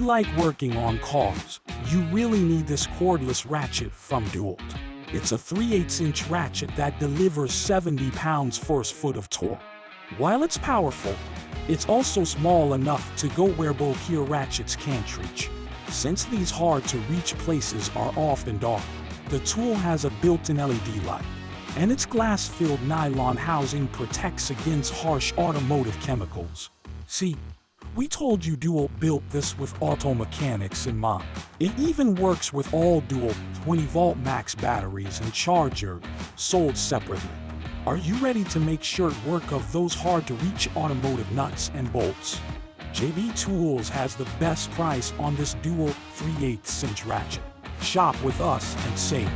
like working on cars, you really need this cordless ratchet from DeWalt. It's a 3/8-inch ratchet that delivers 70 pounds first foot of torque. While it's powerful, it's also small enough to go where bulkier ratchets can't reach. Since these hard-to-reach places are often dark, the tool has a built-in LED light, and its glass-filled nylon housing protects against harsh automotive chemicals. See, we told you DeWalt built this with auto mechanics in mind. It even works with all DeWalt 20V max batteries and charger, sold separately. Are you ready to make short work of those hard-to-reach automotive nuts and bolts? JB Tools has the best price on this DeWalt 3/8-inch ratchet. Shop with us and save.